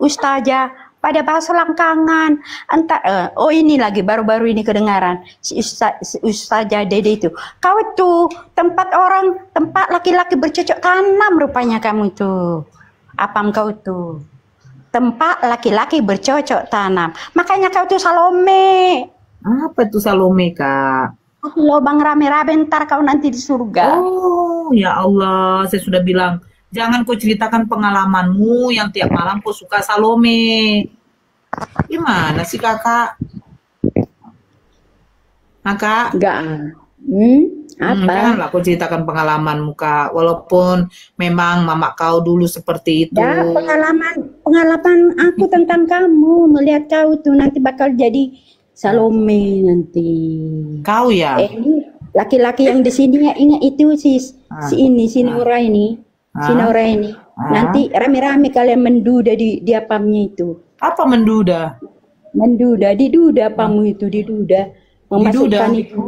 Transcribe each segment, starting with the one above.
ustazah pada bahasa langkangan antar oh ini lagi baru-baru ini kedengaran si ustazah Dede itu, kau tuh tempat laki-laki bercocok tanam rupanya kamu tuh, apa kau tuh tempat laki-laki bercocok tanam, makanya kau tuh Salome. Apa tuh Salome, Kak? Lobang rame-rame ntar kau nanti di surga. Oh ya Allah, saya sudah bilang jangan kau ceritakan pengalamanmu yang tiap malam kau suka Salome. Gimana sih kakak? Kak? Enggak. Apa? Janganlah kau ceritakan pengalamanmu, Kak. Walaupun memang mama kau dulu seperti itu. Ya, pengalaman aku tentang kamu, melihat kau tuh nanti bakal jadi Salome nanti. Kau ya? Ini laki-laki yang di sini ya, ingat itu si Nora ini. Si Nora ini. Nanti rame-rame kalian menduda di apamnya itu. Apa menduda? Menduda, diduda apamu itu, diduda. Memasukkan itu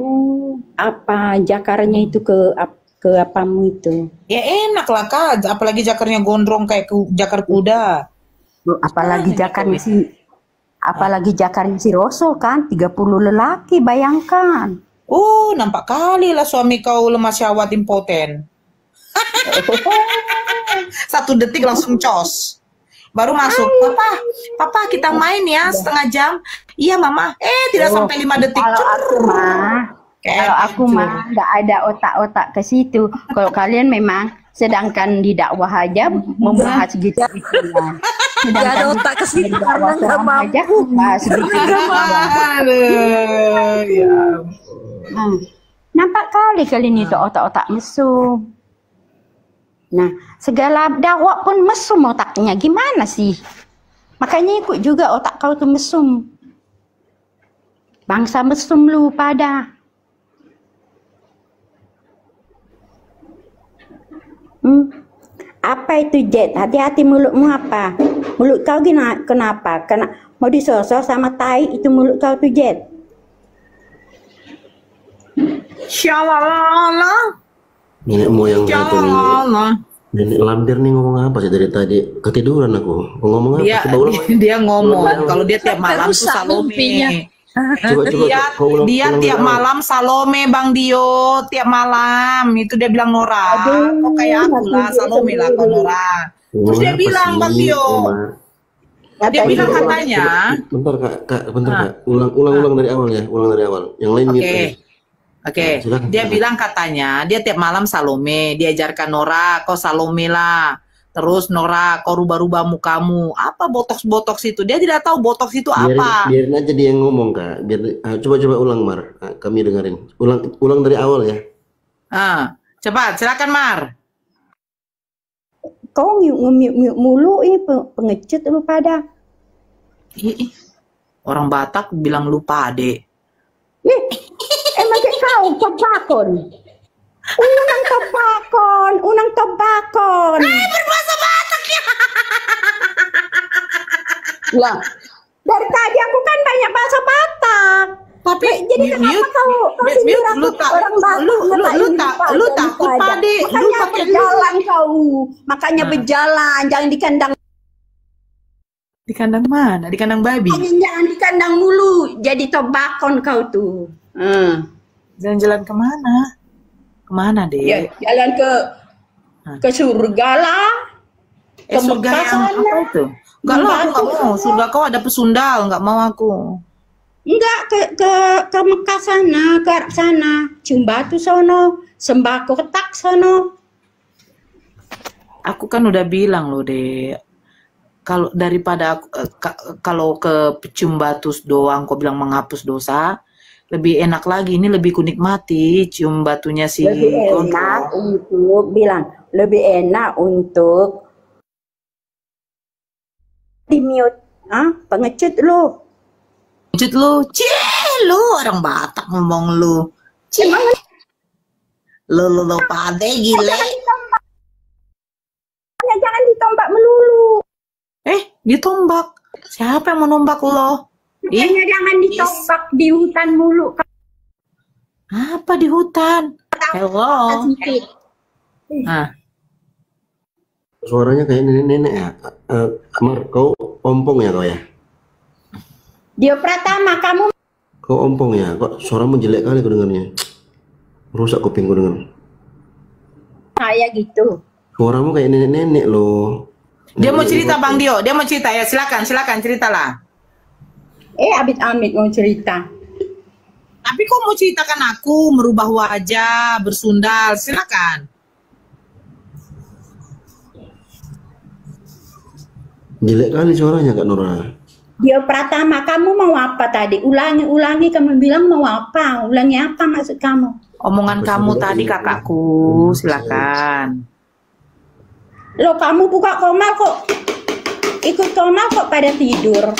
apa jakarnya itu ke apamu itu. Ya enak lah, Kak, apalagi jakarnya gondrong kayak jakar kuda. Apalagi jakarnya si Roso kan 30 lelaki, bayangkan. Nampak kali lah suami kau lemah syahwat impoten. 1 detik langsung cos. Baru masuk, papa kita main ya setengah jam. Iya mama, tidak sampai 5 detik. Kalau aku mah nggak ada otak-otak ke situ. Kalau kalian memang sedangkan di dakwah aja membahas gitu. Nggak ada otak ke situ karena nggak mampu. Nampak kali kalian itu otak-otak mesum. Nah, segala dakwah pun mesum otaknya. Gimana sih? Makanya ikut juga otak kau tuh mesum. Bangsa mesum lu pada. Apa itu Jet? Hati-hati mulutmu apa? Mulut kau kenapa? Kena mau disosor sama tai itu mulut kau tuh Jet. Syawalala. Nenek moyang saya tuh nenek lampir nih ngomong apa sih dari tadi? Ketiduran aku. Ngomong apa? Dia ngomong kalau dia tiap malam tuh Salome. Dia tiap malam Salome Bang Dio, tiap malam itu dia bilang Nora. Kok kayak aku lah Salome lah kok Nora. Terus dia bilang Bang Dio. Dia bilang katanya. Bentar kak. Ulang dari awal ya, ulang dari awal. Yang lain Oke. Dia bilang katanya dia tiap malam Salome, diajarkan Nora, kau Salome lah. Terus Nora, kau rubah-rubah mukamu. Apa botox itu? Dia tidak tahu botox itu apa. Biarin aja dia yang ngomong, Kak. Coba ulang, Mar. Kami dengerin. Ulang dari awal ya. Cepat, silakan Mar. Kau ngiuk mulu ini pengecut lu pada. Orang Batak bilang lu pade. Emang kau tobakon. Unang tobakon. Berbahasa Batak ya. Lah, dari tadi aku kan banyak bahasa Batak. Tapi jadi kenapa kau orang Batak lu takut pade. Makanya berjalan kau. Makanya berjalan, jangan di kandang. Di kandang mana? Di kandang babi? Jangan di kandang mulu. Jadi tobakon kau tuh. Jalan-jalan kemana? Kemana deh? Ya, jalan ke surga lah. Ke surga yang apa itu? Enggak lah, aku nggak mau. Surga kau ada pesundal, nggak mau aku. Enggak, ke Mekah sana, ke Arab sana. Cium batu sono, sembako ketak sono. Aku kan udah bilang loh deh. Kalau daripada kalau ke cium batu doang, kau bilang menghapus dosa, lebih enak lagi. Ini lebih kunikmati cium batunya si. Lebih enak untuk di mute. Pengecut lu. Pengecut lu, lu orang Batak ngomong lu. Lu pade gile. Jangan ditombak melulu. Ditombak. Siapa yang mau nombak lo? Jangan ditombak di hutan mulu. Apa di hutan? Hello. Suaranya kayak nenek-nenek ya. Mar, kau ompong ya kau ya? Dia Pratama, kamu Kau ompong ya? Kok suaramu jelek kali kau dengarnya. Rusak kuping kau dengar. kayak gitu. Suaramu kayak nenek-nenek loh. Dia mau cerita Bang Dio, dia mau cerita ya, silakan ceritalah. Amit-amit mau cerita. Tapi kok mau ceritakan aku merubah wajah, bersundal, silakan. Jelek kali suaranya Kak Nora. Dia Pratama, kamu mau apa tadi? Ulangi, kamu bilang mau apa? Ulangi apa maksud kamu? Omongan kamu tadi kakakku, silakan. Loh, kamu buka Komal kok ikut Komal kok pada tidur?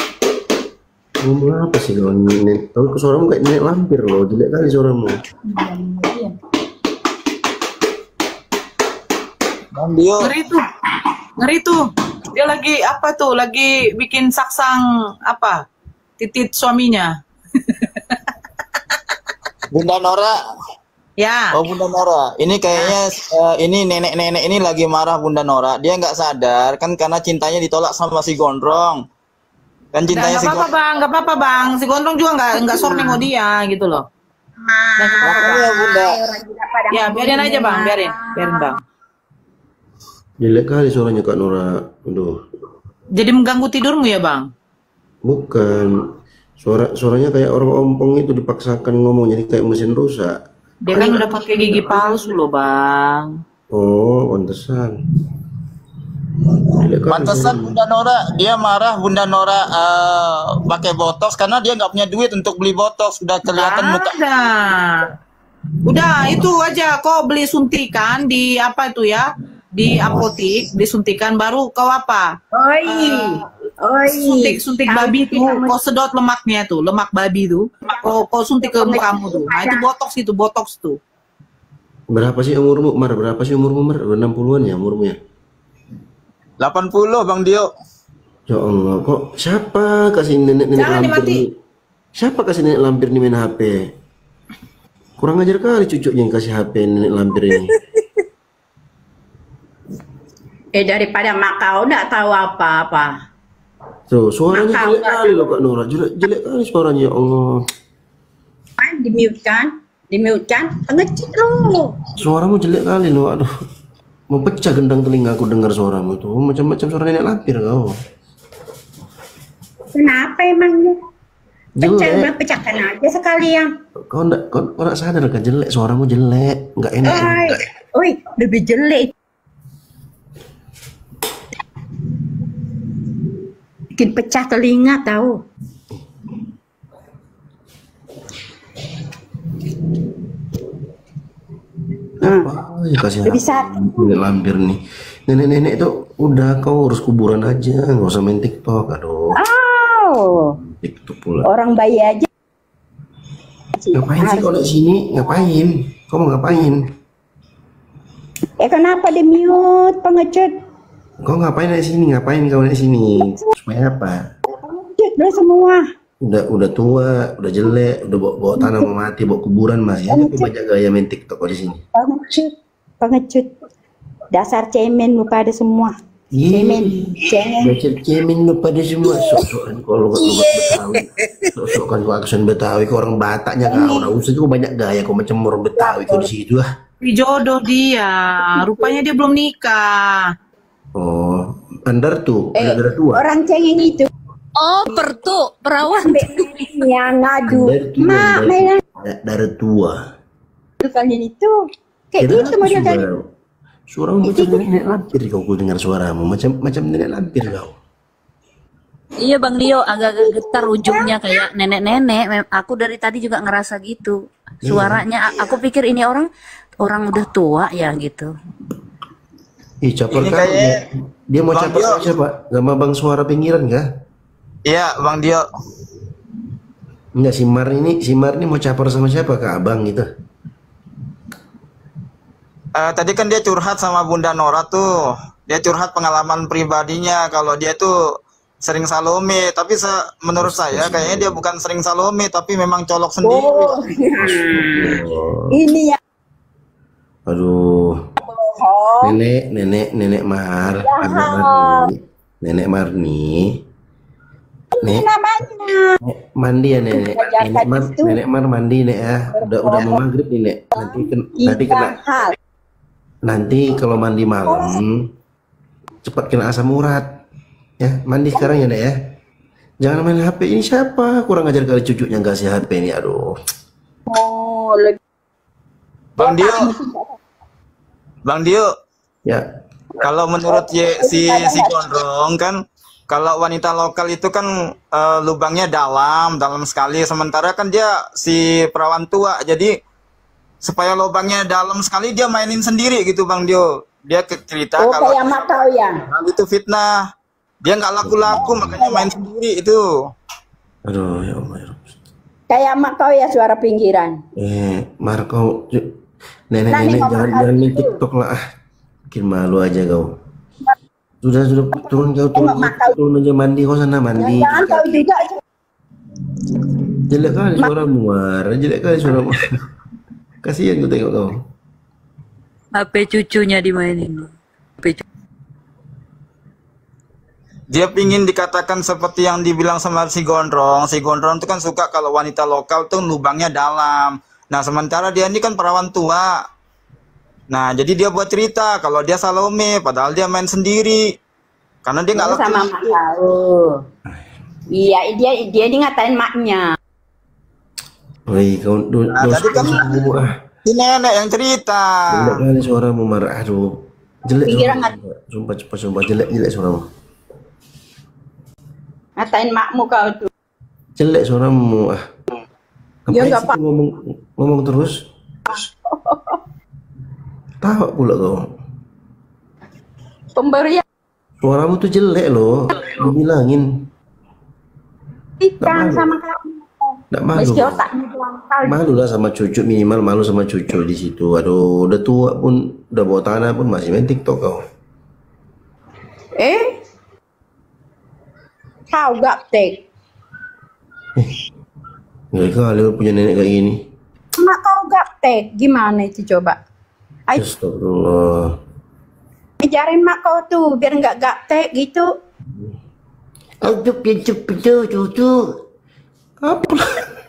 Ngomong apa sih kau nenek? Tahu suaramu kayak nenek lampir loh, jelek kali suaramu. Bang Dio. Ngeri tuh. Dia lagi apa tuh? Lagi bikin saksang apa? Titit suaminya. Bunda Nora. Ya. Oh Bunda Nora, ini kayaknya ini nenek-nenek ini lagi marah Bunda Nora. Dia nggak sadar kan karena cintanya ditolak sama si Gondrong. Kan cintanya si Gondrong. Nggak apa-apa bang. Si Gondrong juga nggak sor nengok dia gitu loh. Makanya Bunda. Ya biarin aja bang, biarin bang. Jelek kali suaranya Kak Nora. Aduh. Jadi mengganggu tidurmu ya bang? Bukan. Suaranya kayak orang ompong itu dipaksakan ngomong jadi kayak mesin rusak. Dia kan udah pakai gigi palsu loh bang. Oh, pantesan. Pantesan Bunda Nora, dia marah Bunda Nora pakai botox karena dia nggak punya duit untuk beli botox. Sudah kelihatan muka. Udah itu aja kau beli suntikan di apa itu ya? Di apotik disuntikan baru kau apa? Suntik babi tuh, kau sedot lemaknya tuh, lemak babi tuh, kau suntik ke mukamu tuh. Nah itu botox tuh. Berapa sih umurmu, Mar? Berapa sih umurmu, Mar? 60-an ya umurmu ya? 80 Bang Dio. Ya Allah, kok siapa kasih nenek-nenek lampir nih? Siapa kasih nenek lampir nih main HP? Kurang ajar kali cucunya yang kasih HP nenek lampir ini. Daripada mak kau nggak tahu apa-apa. Tuh, suaranya jelek kali loh Kak Nora. Jelek kali suaranya, ya Allah. Di-mute kan? Ngecit loh. Suaramu jelek kali loh, aduh. Mau pecah gendang telinga aku dengar suaramu tuh. Macam-macam suara nenek lampir kau. Kenapa emangnya? Pecahkan aja sekalian. Kau enggak sadar kan jelek, suaramu jelek, enggak enak. Oi, lebih jelek. Bikin pecah telinga tahu. Apa ya kasih bisa nenek lampir nih. Nenek-nenek itu udah kau urus kuburan aja, nggak usah main TikTok. Aduh. TikTok pula. Orang bayi aja. Ngapain sih kau di sini? Ngapain? Kau mau ngapain? Kenapa di mute pengecut? Kau ngapain di sini? Ngapain kau di sini? Supaya apa? Pengecut lo semua. Udah tua, udah jelek, udah bawa tanah mau mati, bawa kuburan masih aja kau banyak gaya main TikTok kau di sini. Pengecut. Dasar cemen lu pada semua. Cemen lu pada semua. Sok-sokan kalau Betawi. Sok-sokan kau aksen Betawi, kau orang Bataknya kau. Udah usah kau banyak gaya, kau macam orang Betawi kau di situ ah. Jodoh dia, rupanya dia belum nikah. Oh, Andar tuh, ada tua. Orang cengeng itu. Oh, perawan. Yang ngadu. Mak, dari tua. Kalian itu kayak gitu model tadi. Suaramu macam nenek lampir kau dengar suaramu macam nenek lampir kau. Iya Bang Dio, agak-agak getar ujungnya kayak nenek-nenek. Aku dari tadi juga ngerasa gitu. Suaranya, aku pikir ini orang udah tua ya gitu. Ih, caper kan? Dia mau caper sama siapa? Sama Bang Suara Pinggiran kah? Iya, Bang Dio. Enggak, si Mar ini mau caper sama siapa? Kak Abang gitu. Tadi kan dia curhat sama Bunda Nora tuh. Dia curhat pengalaman pribadinya kalau dia tuh sering salome, tapi menurut saya kayaknya dia bukan sering salome tapi memang colok sendiri. Ini ya. Aduh. bohong. Nenek Mar, Nenek Marni. Ini namanya. Mandi ya Nenek. Nenek Mar mandi Nek ya. Udah mau maghrib nih Nek. Nanti kena. Nanti kalau mandi malam cepat kena asam urat. Ya, mandi sekarang ya Nek ya. Jangan main HP. Ini siapa? Kurang ajar kali cucunya nggak kasih HP ini. Aduh. Oh, Bang Dio. Ya. Kalau menurut si Gondrong kan, kalau wanita lokal itu kan lubangnya dalam sekali. Sementara kan dia si perawan tua. Jadi supaya lubangnya dalam sekali dia mainin sendiri gitu Bang Dio. Dia cerita kalau kayak mak kau ya. itu fitnah. Dia nggak laku-laku makanya main sendiri itu. Aduh ya Allah. Kayak mak kau ya suara pinggiran. Mar kau nenek jangan main TikTok lah. Bikin malu aja kau. Sudah turun aja mandi kau sana mandi. Jangan kau tidak. Jelek kali suaramu Mar, jelek kali suaramu. Kasihan gue tengok kau. HP cucunya dimainin. Dia pingin dikatakan seperti yang dibilang sama si Gondrong. Si Gondrong itu kan suka kalau wanita lokal tuh lubangnya dalam. Nah sementara dia ini kan perawan tua. Nah jadi dia buat cerita kalau dia Salome, padahal dia main sendiri. Karena dia nggak sama mak kau. Iya dia ngatain maknya. Woi kau tadi kan si nenek yang cerita. Jelek kali suaramu Mar. Aduh jelek sumpah jelek suaramu. Ngatain makmu kau tuh. Jelek suaramu Ya enggak Pak. Ngomong terus. Tahu pula kau. Pemberian. Suaramu tuh jelek loh. Dibilangin. Ikan sama kamu. Nggak malu. Meski otaknya kelangkal. Malu lah sama cucu, minimal malu sama cucu di situ. Aduh, udah tua pun, udah bawa tanah pun masih main TikTok kau. Kau gaptek. Nggak kali punya nenek kayak gini. Mak kau gaptek, gimana itu coba? Ayo. Astagfirullah. Ajarin mak kau tuh biar nggak gaptek gitu. Aduh, cucu. Apa?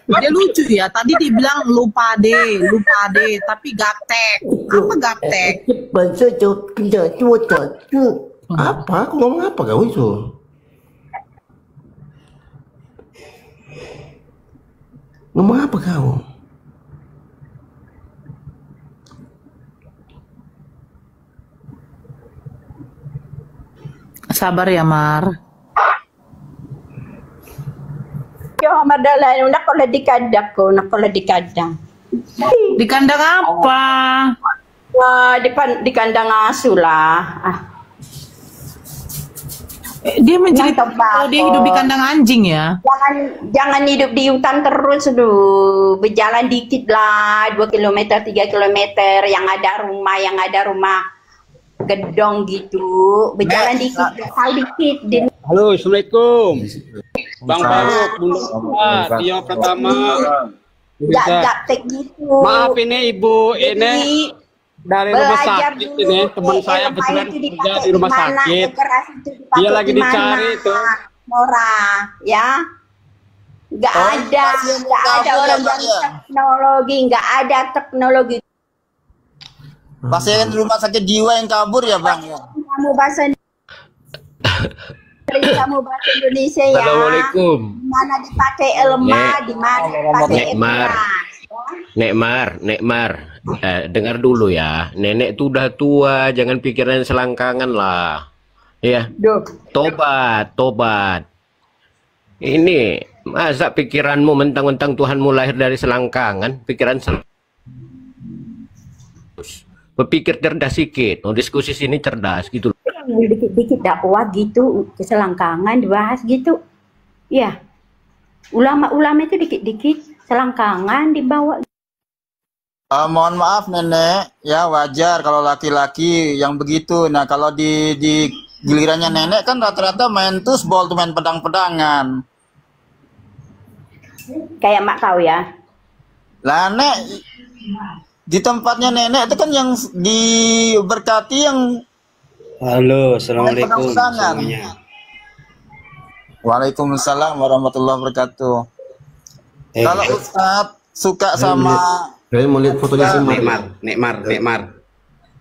Dia lucu ya. Tadi dibilang lupa deh, tapi gaptek. Apa gaptek? Apa? Aku ngomong apa kau itu? Ngomong apa kau? Sabar ya Mar. Yo madala nak kalau di kandang. Di kandang apa? Wah, di kandang asu lah. Dia menceritakan kalau dia hidup di kandang anjing ya. Jangan hidup di hutan terus dulu. Berjalan dikit lah, 2 km, 3 km yang ada rumah gedong gitu. Berjalan dikit. Halo, Assalamualaikum. Bang Faruk, Bunda yang pertama. Gak gitu. Maaf ini Ibu ini dari rumah sakit ini teman saya kebetulan kerja di rumah sakit. Dia lagi dicari itu. Nora, ya. Nggak ada orang teknologi, nggak ada teknologi. Pasien rumah sakit jiwa yang kabur ya Bang. Kamu bahasa Indonesia ya. Assalamualaikum. Mana dipakai lemah, di mana dipakai Nek Mar, dengar dulu ya. Nenek tuh udah tua, jangan pikiran selangkangan lah. Ya. Tobat. Ini masa pikiranmu mentang-mentang Tuhanmu lahir dari selangkangan, berpikir cerdas sikit. Diskusi sini cerdas gitu. Dikit-dikit dakwah gitu, keselangkangan dibahas gitu. Ya. Ulama-ulama itu dikit-dikit selangkangan dibawa. Mohon maaf nenek, ya wajar kalau laki-laki yang begitu. Nah kalau di gilirannya nenek kan rata-rata main tusbol tuh, main pedang-pedangan. Kayak mak kau ya. Lah nek, di tempatnya nenek itu kan yang diberkati yang Halo, assalamualaikum pegangan. semuanya. Waalaikumsalam warahmatullahi wabarakatuh. Kalau Ustadz suka sama Kalian mau lihat fotonya semua? Nekmar.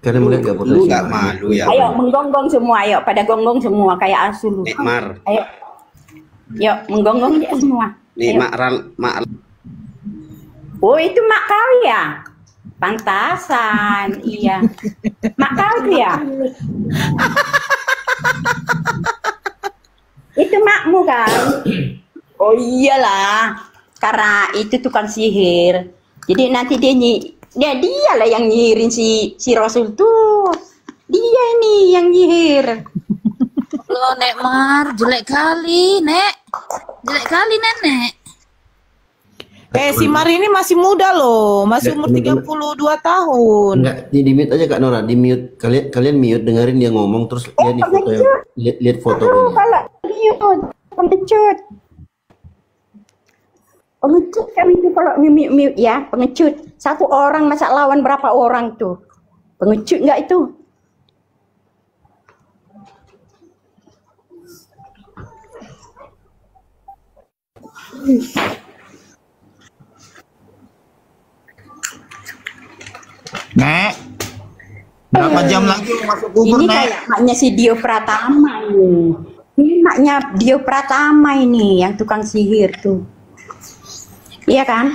Kalian mau lihat gak fotonya? Lu nggak malu ya? Ayo menggonggong semua, ayo pada gonggong semua kayak asul. Nekmar. Ayo, yuk menggonggong dia semua. Mak. Oh itu mak kau ya? Pantasan, iya. Mak kau ya? Itu makmu kan? Oh iyalah, karena itu tukang sihir. Jadi nanti dia lah yang nyihirin si Rasul tuh. Dia ini yang nyihir. Loh, Nek Mar, jelek kali, Nek. Jelek kali, Nenek. Si Mar ini masih muda loh, masih umur 32 tahun. Enggak, di mute aja Kak Nora, di mute. Kalian mute, dengerin dia ngomong terus lihat di foto yang lihat fotonya. Kalau mute, pengecut kami itu kalau mute ya, pengecut. Satu orang masa lawan berapa orang tuh? Pengecut enggak itu? Nek, berapa jam lagi masuk kubur, Ini Nek? kayak maknya si Dio Pratama ini. Ini maknya Dio Pratama ini yang tukang sihir tuh. Iya kan?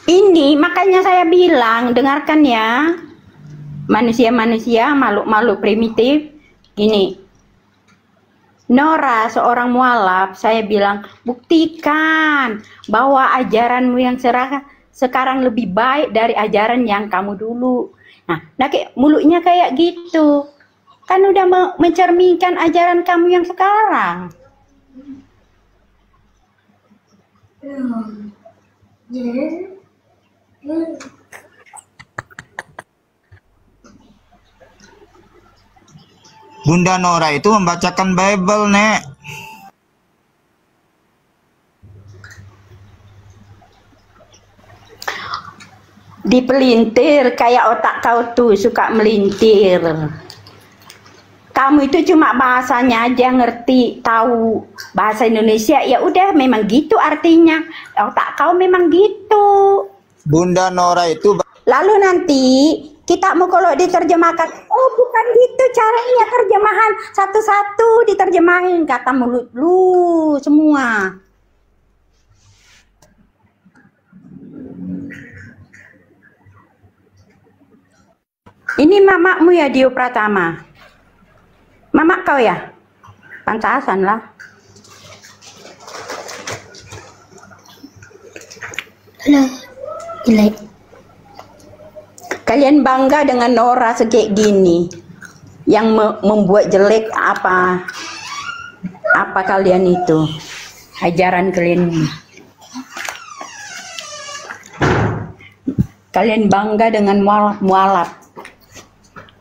Ini makanya saya bilang, dengarkan ya. Manusia-manusia, makhluk-makhluk primitif. Gini. Nora, seorang mualaf, saya bilang, buktikan bahwa ajaranmu yang sekarang lebih baik dari ajaran yang kamu dulu. Nah mulutnya kayak gitu. Kan udah mencerminkan ajaran kamu yang sekarang. Bunda Nora itu membacakan Bible, Nek. Dipelintir kayak otak kau tuh suka melintir. Kamu itu cuma bahasanya aja ngerti, tahu bahasa Indonesia ya udah memang gitu artinya. Otak kau memang gitu. Bunda Nora itu Lalu nanti kita mau kalau diterjemahkan, oh bukan gitu caranya terjemahan satu-satu diterjemahin kata mulut lu semua. Ini mamakmu ya Dio Pratama. Mamak kau ya? Pantasan lah. Halo, jelek. Kalian bangga dengan Nora kayak gini. Yang membuat jelek apa kalian itu? Ajaran kalian ini. Kalian bangga dengan mualaf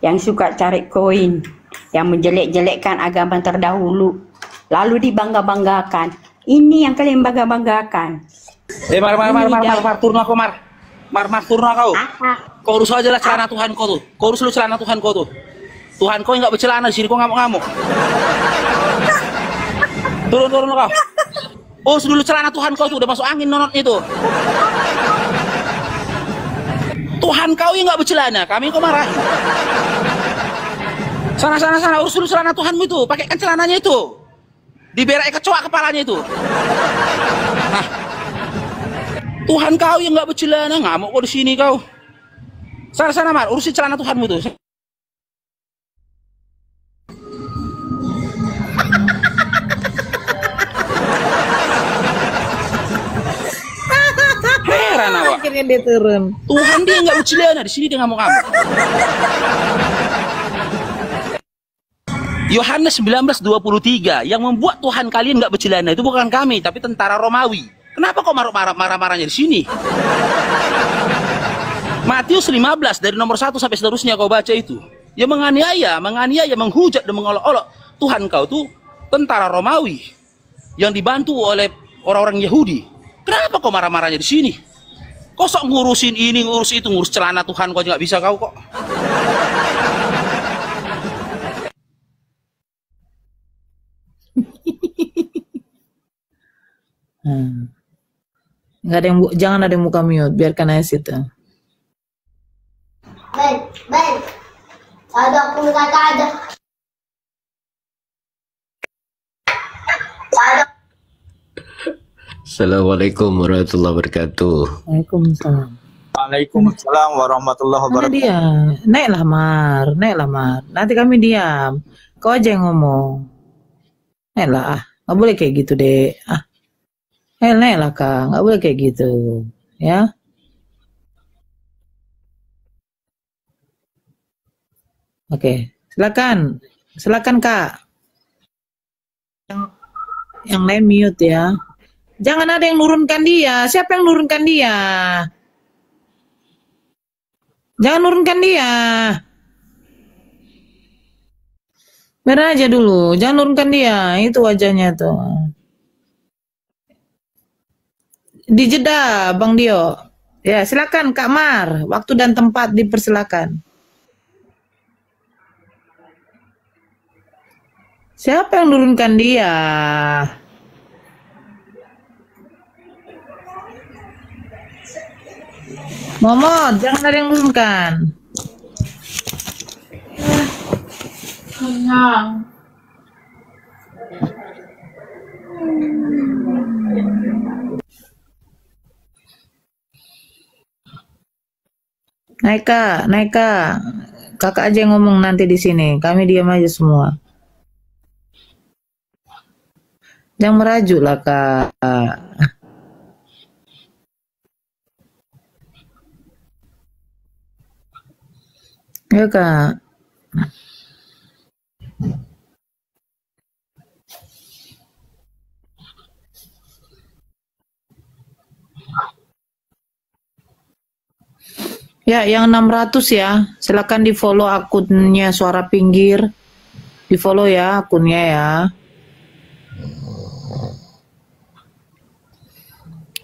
yang suka cari koin, yang menjelek-jelekkan agama terdahulu, lalu dibangga-banggakan. Ini yang kalian bangga-banggakan. Mar, turun aku, Mar. Mar, turun aku. Apa? Kau urus aja lah celana Tuhan kau tuh. Kau urus lu celana Tuhan kau tuh. Tuhan kau nggak bercelana di sini, kau ngamuk-ngamuk. Turun kau. Urus dulu celana Tuhan kau tuh, udah masuk angin nonot itu. Tuhan kau yang nggak bercelana, kami kau marah. Sana, urus dulu celana Tuhanmu itu, pakaikan celananya itu. Diberai kecoak kepalanya itu. Nah, Tuhan kau yang nggak bercelana, ngamuk kau di sini kau. Sana, Mar, urusin celana Tuhanmu itu. Heran awak. Akhirnya dia turun. Tuhan dia nggak bercelana, di sini dia ngamuk-ngamuk. Yohanes 19:23 yang membuat Tuhan kalian nggak bercelana itu bukan kami, tapi tentara Romawi. Kenapa kok marah-marahnya di sini? Matius 15 dari nomor 1 sampai seterusnya kau baca itu. Yang menganiaya, menghujat dan mengolok-olok Tuhan kau tuh tentara Romawi yang dibantu oleh orang-orang Yahudi. Kenapa kau marah-marahnya di sini? Kok sok ngurusin ini, ngurus itu, ngurus celana Tuhan kok nggak bisa kau kok. Nggak ada yang jangan ada yang buka mute, biarkan aja situ. Ben, ada aku kata ada. Assalamualaikum warahmatullahi wabarakatuh. Waalaikumsalam. Waalaikumsalam warahmatullahi Mana wabarakatuh. dia? Naiklah Mar. Nanti kami diam. Kau aja yang ngomong. Naiklah, nggak boleh kayak gitu deh. Naiklah Kak, nggak boleh kayak gitu, ya. Oke, silakan Kak. Yang lain mute ya. Jangan ada yang nurunkan dia. Siapa yang nurunkan dia? Jangan nurunkan dia. Biar aja dulu. Jangan nurunkan dia. Itu wajahnya tuh. Dijeda, Bang Dio. Ya, silakan Kak Mar. Waktu dan tempat dipersilakan. Siapa yang nurunkan dia? Momot, jangan ada yang nurunkan. Kenyang. Naik Kak. Kakak aja yang ngomong nanti di sini. Kami diam aja semua. Jangan merajuk lah Kak. Ya Kak. Ya, yang 600 ya. Silakan di follow akunnya Suara Pinggir. Di follow ya akunnya ya.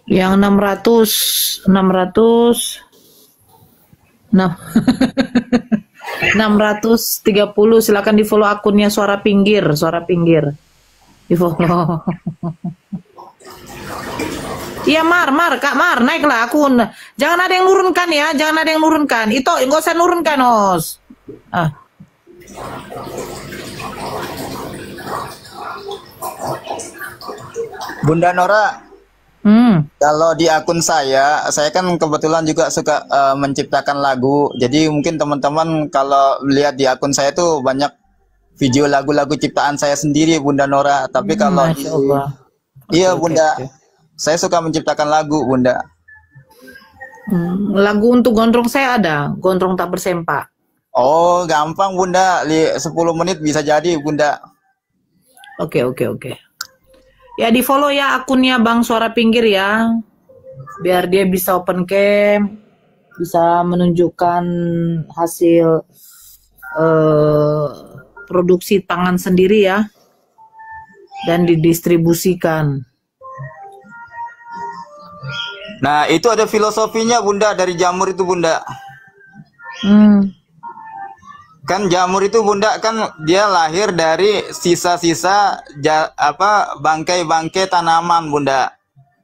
Yang 630 silakan di follow akunnya Suara Pinggir. Di follow. Iya Kak Mar, naiklah akun. Jangan ada yang nurunkan ya, Itu nggak usah nurunkan, Os. Bunda Nora, kalau di akun saya kan kebetulan juga suka menciptakan lagu. Jadi mungkin teman-teman kalau lihat di akun saya tuh banyak video lagu-lagu ciptaan saya sendiri, Bunda Nora. Tapi kalau iya Bunda, saya suka menciptakan lagu, Bunda. Lagu untuk gondrong saya ada, Gondrong Tak Bersempak. Oh, gampang Bunda, 10 menit bisa jadi, Bunda. Oke. Ya di follow ya akunnya Bang Suara Pinggir ya. Biar dia bisa open cam, bisa menunjukkan hasil produksi tangan sendiri ya. Dan didistribusikan. Nah, itu ada filosofinya Bunda dari jamur itu, Bunda. Kan jamur itu, Bunda, kan dia lahir dari sisa-sisa bangkai-bangkai tanaman, Bunda.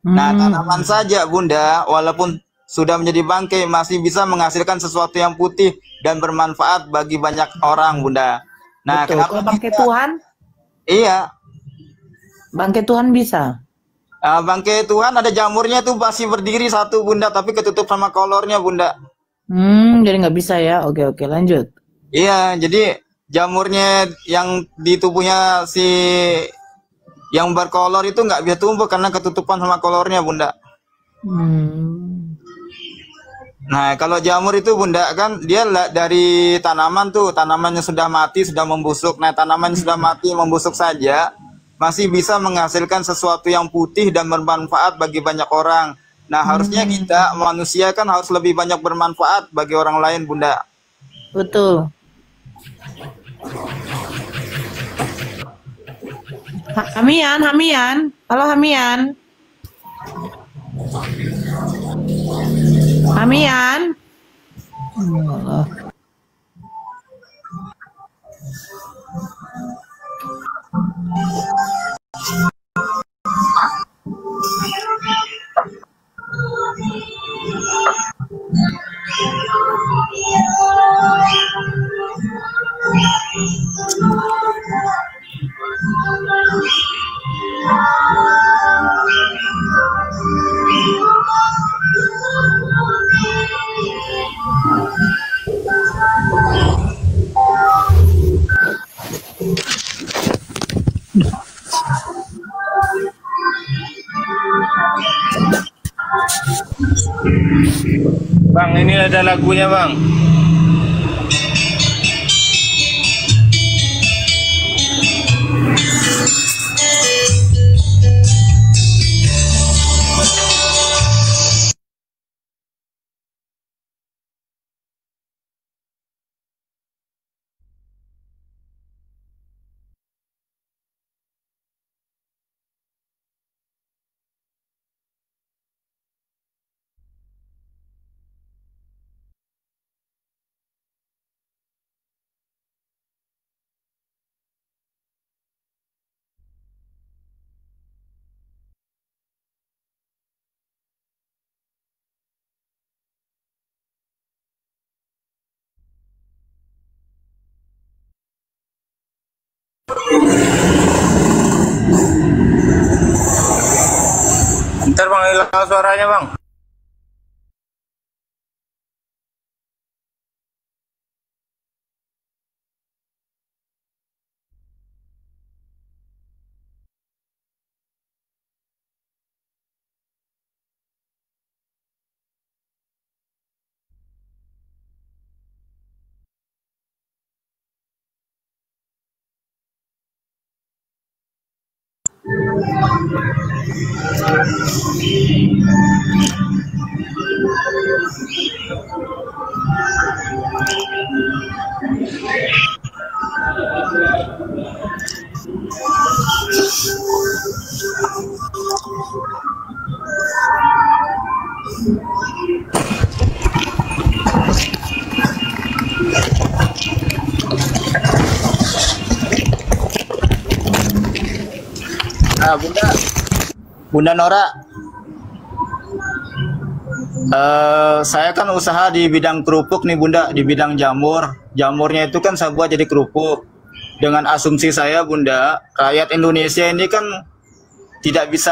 Nah, tanaman saja, Bunda, walaupun sudah menjadi bangkai masih bisa menghasilkan sesuatu yang putih dan bermanfaat bagi banyak orang, Bunda. Nah, betul. Kalau bangkai Tuhan? Iya. Bangkai Tuhan bisa. Bangkai Tuhan ada jamurnya tuh masih berdiri satu, Bunda, tapi ketutup sama kolornya, Bunda. Jadi nggak bisa ya. Oke, lanjut. Iya, jadi jamurnya yang di tubuhnya si yang berkolor itu nggak bisa tumbuh karena ketutupan sama kolornya, Bunda. Nah, kalau jamur itu, Bunda, kan dia dari tanaman tuh, tanamannya sudah mati, sudah membusuk. Nah, tanaman sudah mati, membusuk saja masih bisa menghasilkan sesuatu yang putih dan bermanfaat bagi banyak orang. Nah, harusnya kita manusia kan harus lebih banyak bermanfaat bagi orang lain, Bunda. Betul. Hamian. Halo Hamian. Mamian. Bang, ini ada lagunya, Bang. Ntar Bang, hilang suaranya, Bang. Nah, Bunda Nora, saya kan usaha di bidang kerupuk nih Bunda, di bidang jamur. Jamurnya itu kan saya buat jadi kerupuk. Dengan asumsi saya Bunda, rakyat Indonesia ini kan tidak bisa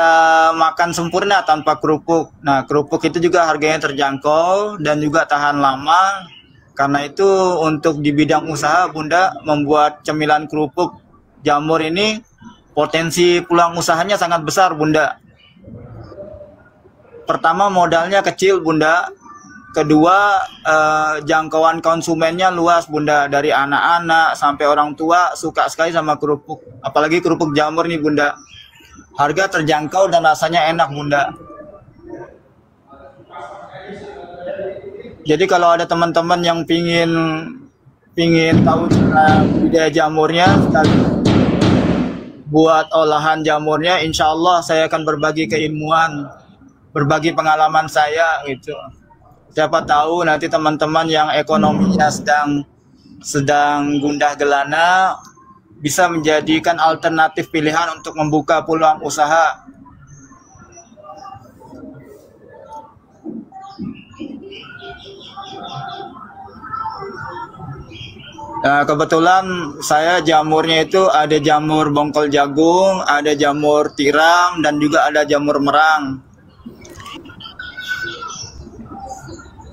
makan sempurna tanpa kerupuk. Nah, kerupuk itu juga harganya terjangkau dan juga tahan lama. Karena itu untuk di bidang usaha Bunda membuat cemilan kerupuk jamur ini potensi peluang usahanya sangat besar Bunda. Pertama, modalnya kecil Bunda. Kedua, jangkauan konsumennya luas Bunda. Dari anak-anak sampai orang tua suka sekali sama kerupuk. Apalagi kerupuk jamur nih Bunda. Harga terjangkau dan rasanya enak Bunda. Jadi kalau ada teman-teman yang pingin tahu cara budidaya jamurnya, buat olahan jamurnya, insya Allah saya akan berbagi keilmuan, berbagi pengalaman saya gitu. Siapa tahu nanti teman-teman yang ekonominya sedang gundah gelana bisa menjadikan alternatif pilihan untuk membuka peluang usaha. Nah, kebetulan saya jamurnya itu ada jamur bongkol jagung, ada jamur tiram, dan juga ada jamur merang.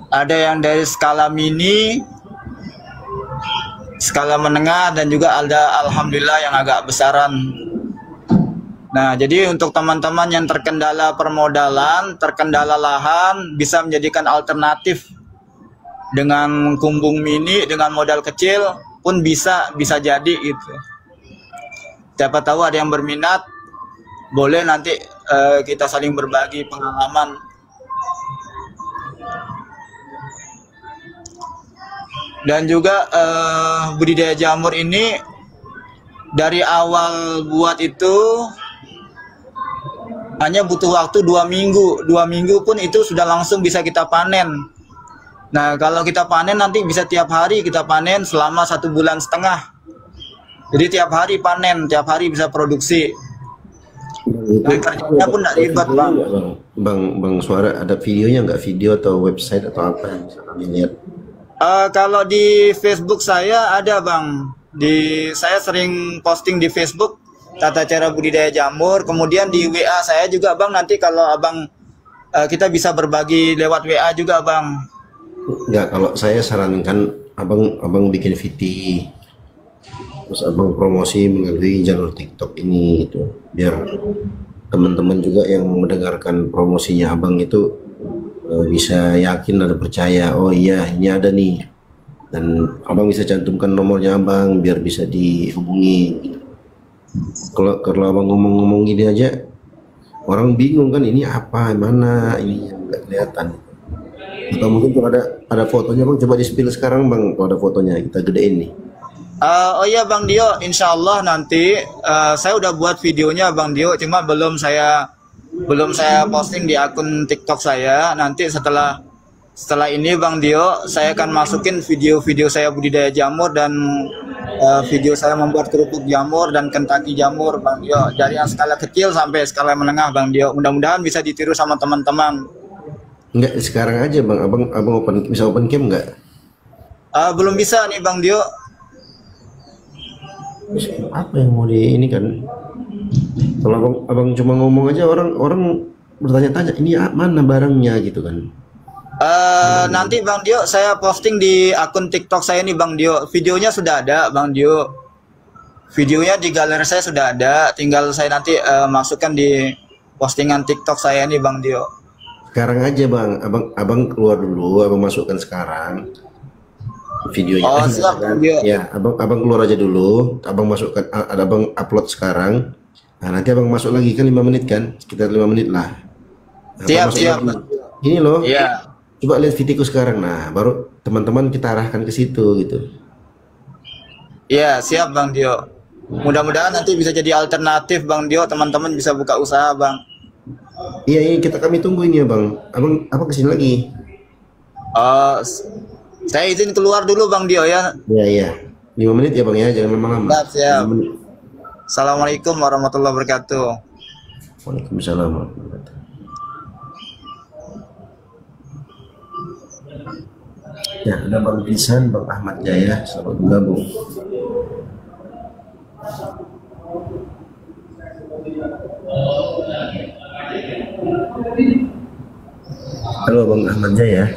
Ada yang dari skala mini, skala menengah, dan juga ada alhamdulillah yang agak besaran. Nah, jadi untuk teman-teman yang terkendala permodalan, terkendala lahan, bisa menjadikan alternatif. Dengan kumbung mini, dengan modal kecil pun bisa jadi gitu. Siapa tahu ada yang berminat, boleh nanti kita saling berbagi pengalaman. Dan juga budidaya jamur ini dari awal buat itu hanya butuh waktu 2 minggu. 2 minggu pun itu sudah langsung bisa kita panen. Nah, kalau kita panen nanti bisa tiap hari kita panen selama 1,5 bulan. Jadi tiap hari panen, tiap hari bisa produksi. Dan kerjanya pun tidak ribet, Bang. Bang Suara, ada videonya nggak? Video atau website atau apa yang bisa kami lihat? Kalau di Facebook saya ada, Bang. Saya sering posting di Facebook tata cara budidaya jamur. Kemudian di WA saya juga, Bang. Nanti kalau Abang kita bisa berbagi lewat WA juga, Bang. Enggak, kalau saya sarankan abang bikin VT, terus abang promosi melalui jalur TikTok ini gitu, biar teman-teman juga yang mendengarkan promosinya abang itu bisa yakin dan percaya, oh iya ini ada nih, dan abang bisa cantumkan nomornya abang biar bisa dihubungi gitu. Kalau abang ngomong-ngomong gini aja orang bingung kan, ini apa, mana, ini nggak kelihatan. Atau mungkin kalau ada fotonya, Bang, coba di-spill sekarang, Bang, kalau ada fotonya kita gedein nih. Oh iya, Bang Dio, insya Allah nanti saya udah buat videonya, Bang Dio, cuma belum saya posting di akun TikTok saya. Nanti setelah ini, Bang Dio, saya akan masukin video-video saya budidaya jamur dan video saya membuat kerupuk jamur dan kentaki jamur, Bang Dio, dari yang skala kecil sampai skala menengah, Bang Dio. Mudah-mudahan bisa ditiru sama teman-teman. Enggak, sekarang aja, Bang. Abang bisa open cam nggak? Belum bisa nih, Bang Dio. Apa yang mau di ini kan? Kalau abang cuma ngomong aja, orang bertanya-tanya, ini mana barangnya gitu kan? Nanti, Bang Dio, saya posting di akun TikTok saya nih, Bang Dio. Videonya sudah ada, Bang Dio. Videonya di galeri saya sudah ada. Tinggal saya nanti masukkan di postingan TikTok saya nih, Bang Dio. Sekarang aja, Bang. Abang keluar dulu, abang masukkan sekarang videonya. Oh, siap, Bang Dio. Ya, abang keluar aja dulu, abang masukkan, abang upload sekarang. Nah, nanti abang masuk lagi kan 5 menit kan, sekitar 5 menit lah. Siap. Ini loh. Iya. Coba lihat videoku sekarang, nah baru teman-teman kita arahkan ke situ gitu. Iya, siap, Bang Dio. Mudah-mudahan nanti bisa jadi alternatif, Bang Dio, teman-teman bisa buka usaha, Bang. Iya, kami tunggu ini ya, Bang. Abang kesini lagi. Saya izin keluar dulu, Bang Dio ya. Iya. 5 menit ya, Bang ya, jangan lama-lama. Siap. Assalamualaikum warahmatullahi wabarakatuh. Waalaikumsalam warahmatullahi wabarakatuh. Ya, ada Bang Pisan, Bang Ahmad Jaya, selamat bergabung. Halo Bang Ahmad Jaya.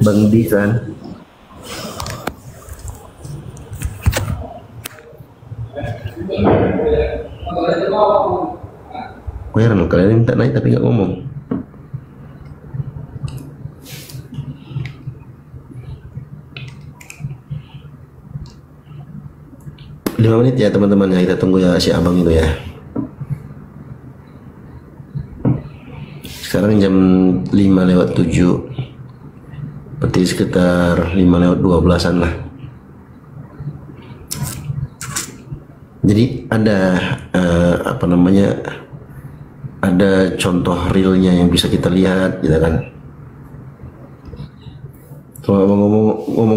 Bang Pisan. Heran kalian minta naik tapi nggak ngomong. Lima menit ya teman-teman ya, kita tunggu ya si abang itu ya. Sekarang jam 5:07, berarti sekitar 5:12an lah. Jadi ada ada contoh realnya yang bisa kita lihat gitu kan. Kalau abang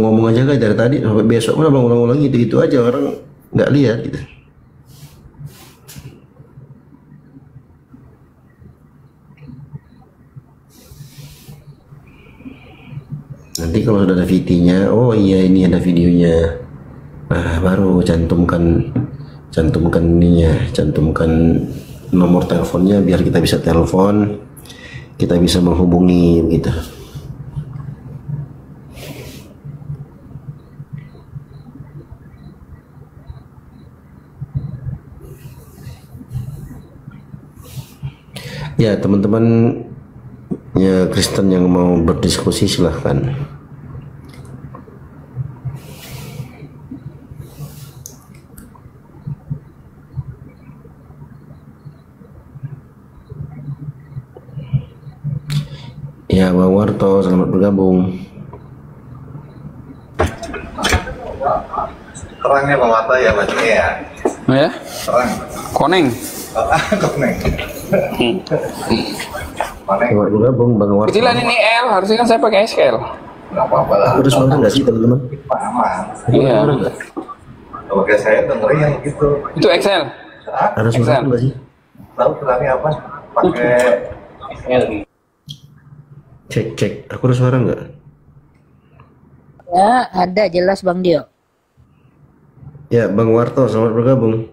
ngomong aja kan dari tadi sampai besok pun abang ulang-ulang gitu aja, orang nggak lihat gitu. Nanti kalau sudah ada VT-nya, oh iya ini ada videonya, nah baru cantumkan ininya, cantumkan nomor teleponnya biar kita bisa telepon, kita bisa menghubungi gitu. Ya teman-teman ya Kristen yang mau berdiskusi silahkan. Ya Bang Warto, selamat bergabung. Terangnya Bang Warto ya, Mas ya. Ya? Terang. Koneng. Koneng. Selamat bergabung Bang Warto. Kecilan ini L, harusnya kan saya pakai SL. Ada suara nggak sih teman-teman? Iya. Kalau kayak saya dengerin yang gitu. Itu Excel. Ada suara nggak sih? Tahu bilangnya apa? Pakai XL. Cek. Aku ada suara nggak? Ya, ada jelas Bang Dio. Ya, Bang Warto, selamat bergabung.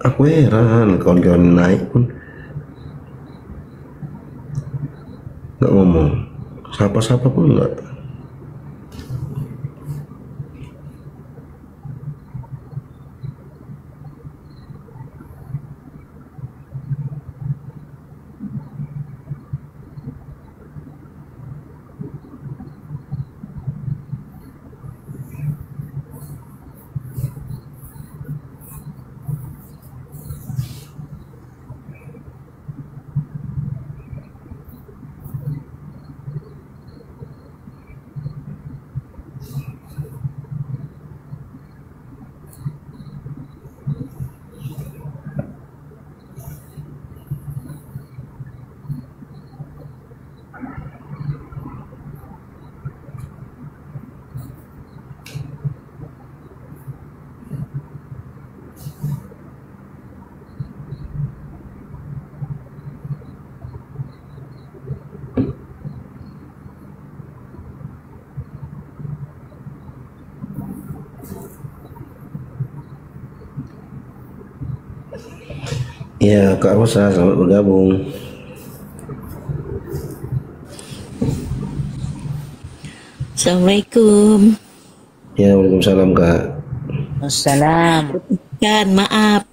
Aku heran kawan-kawan naik pun nggak ngomong, sapa-sapa pun nggak. Ya, Kak Rosa, selamat bergabung. Assalamualaikum. Ya, waalaikumsalam Kak. Assalam. Tekan maaf.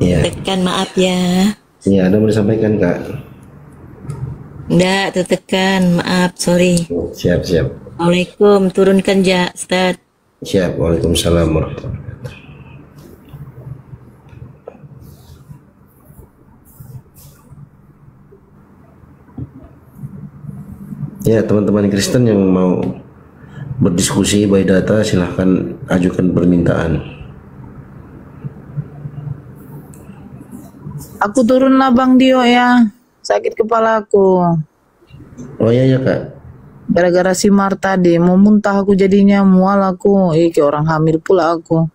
Ya. Tekan maaf ya. Ya, ada mau disampaikan Kak? Enggak, tertekan maaf, sorry. Siap. Assalamualaikum, turunkan ja, Ustaz. Siap, waalaikumsalam warahmatullahi wabarakatuh. Ya, teman-teman Kristen yang mau berdiskusi by data silahkan ajukan permintaan. Aku turun lah Bang Dio ya, sakit kepala aku. Oh iya Kak. Gara-gara si Mar tadi, mau muntah aku jadinya, mual aku. Kayak orang hamil pula aku.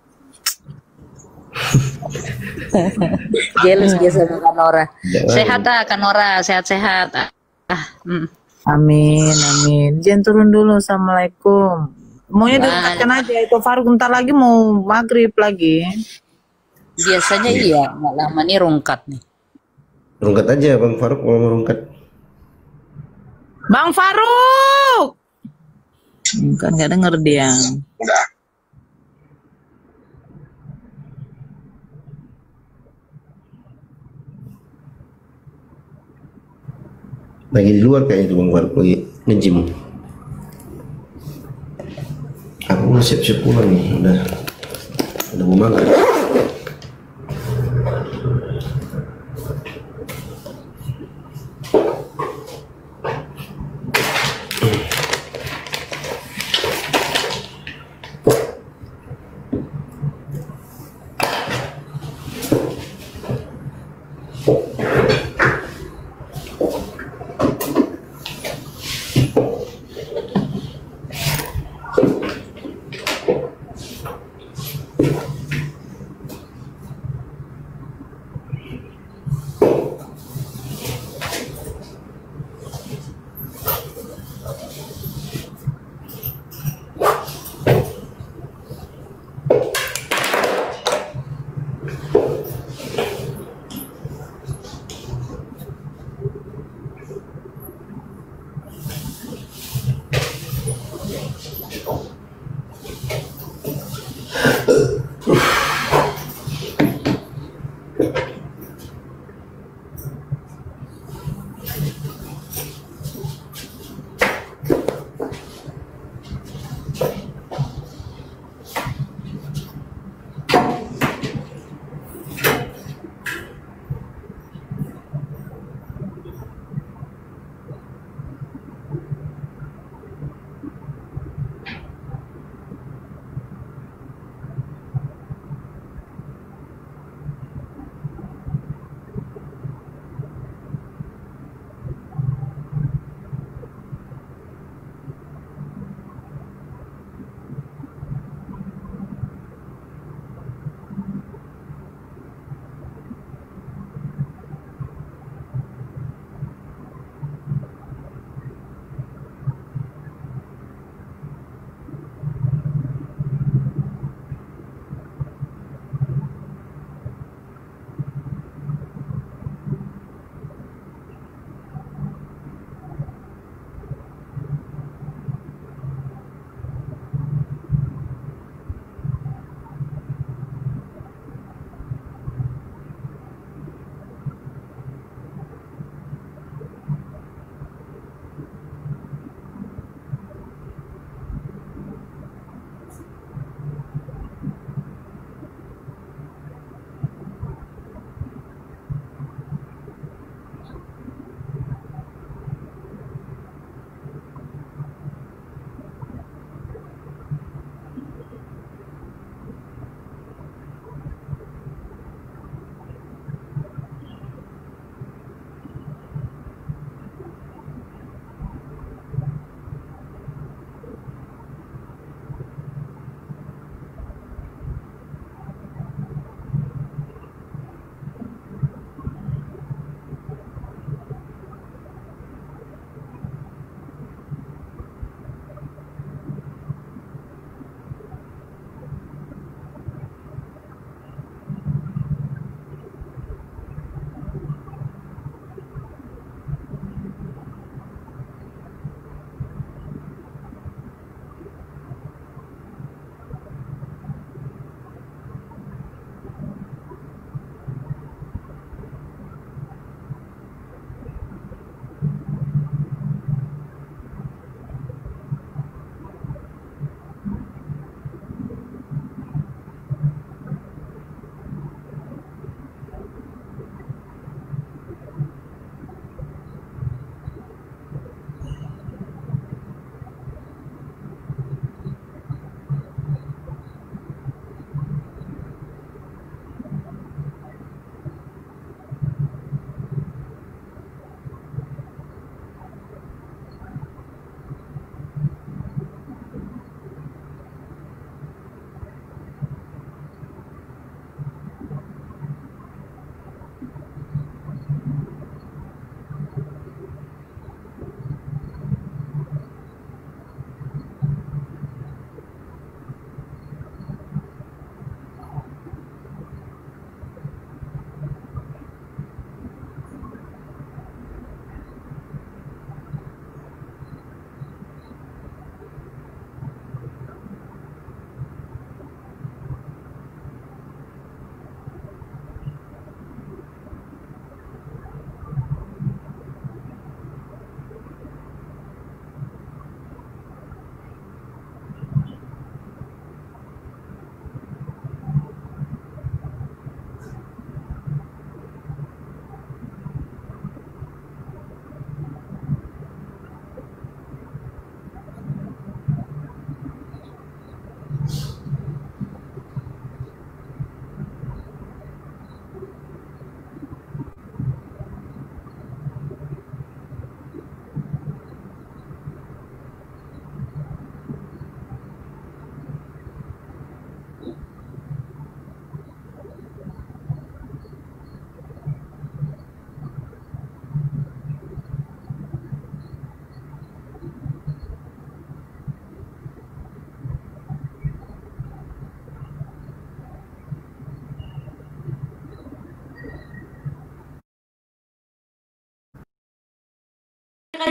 Jealous dia sama Kanora. Sehat Kanora, sehat-sehat. Amin. Jangan turun dulu. Assalamualaikum. Maunya dekatkan aja itu Faruk, bentar lagi mau maghrib lagi. Biasanya iya, nggak lama nih rungkat nih. Rungkat aja Bang Faruk, mau merungkat. Bang Faruk! Kan nggak denger dia. Udah. Lagi di luar kayaknya tuh Bang Faruk, lagi nge-gym. Aku udah siap-siap pulang nih, udah mau maghrib.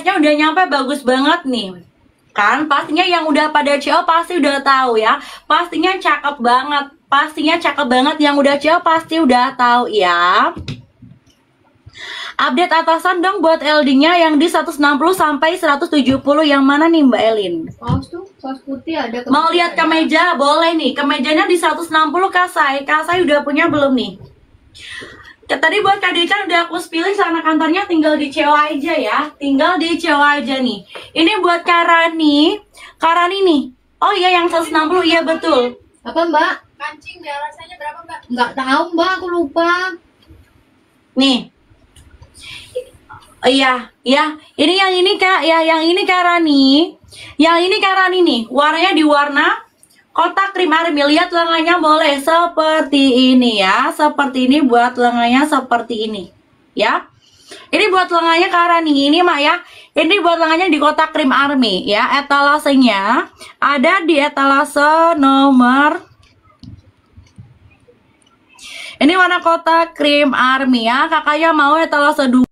update-nya udah nyampe, bagus banget nih. Kan pastinya yang udah pada CO pasti udah tahu ya. Pastinya cakep banget. Pastinya cakep banget, yang udah CO pasti udah tahu ya. Update atasan dong buat LD-nya yang di 160 sampai 170 yang mana nih Mbak Elin? Saus putih ada. Mau lihat kemeja? Boleh nih. Kemejanya di 160 Kasai. Kasai udah punya belum nih? Tadi buat Kak Decan udah aku pilih celana kantornya, tinggal di CO aja ya. Tinggal di CO aja nih. Ini buat Karani. Karani nih. Oh iya yang 160, iya betul. Apa Mbak? Kancing deh, rasanya berapa Mbak? Nggak tahu Mbak, aku lupa. Nih. Iya, ya. Ini yang ini Kak, ya yang ini Karani. Yang ini Karani nih. Warnanya di warna kotak krim army. Lihat lengannya boleh seperti ini ya. Seperti ini buat lengannya seperti ini. Ya. Ini buat lengannya Karani. Ini Mak ya. Ini buat lengannya di kotak krim army ya. Etalasenya ada di etalase nomor. Ini warna kotak krim army ya. Kakaknya mau etalase 2.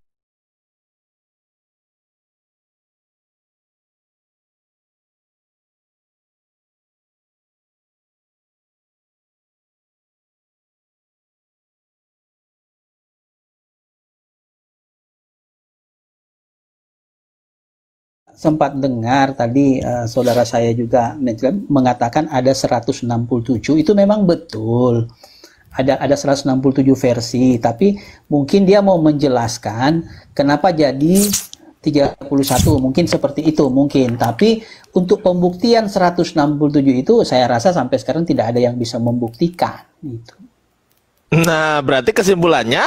Sempat dengar tadi saudara saya juga mengatakan ada 167, itu memang betul. Ada 167 versi, tapi mungkin dia mau menjelaskan kenapa jadi 31, mungkin seperti itu mungkin. Tapi untuk pembuktian 167 itu saya rasa sampai sekarang tidak ada yang bisa membuktikan gitu. Nah, berarti kesimpulannya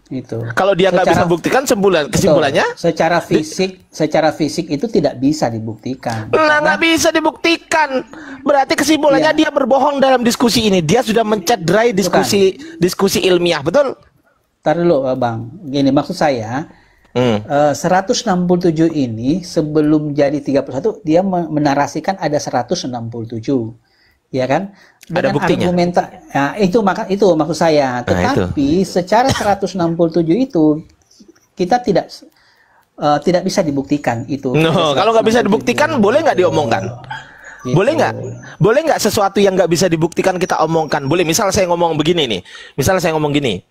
itu kalau dia nggak bisa buktikan kesimpulannya secara fisik itu tidak bisa dibuktikan. Nah, nggak bisa dibuktikan, berarti kesimpulannya dia berbohong dalam diskusi ini. Dia sudah mencederai diskusi ilmiah, betul? Ntar dulu Bang, gini maksud saya 167 ini sebelum jadi 31 dia menarasikan ada 167, ya kan? Dengan ada buktinya. Nah, itu maksud saya. Tetapi secara 167 itu kita tidak bisa dibuktikan itu. No, kalau nggak bisa dibuktikan, boleh nggak diomongkan? Gitu. Boleh nggak sesuatu yang nggak bisa dibuktikan kita omongkan? Boleh. Misal saya ngomong begini nih. Misal saya ngomong gini.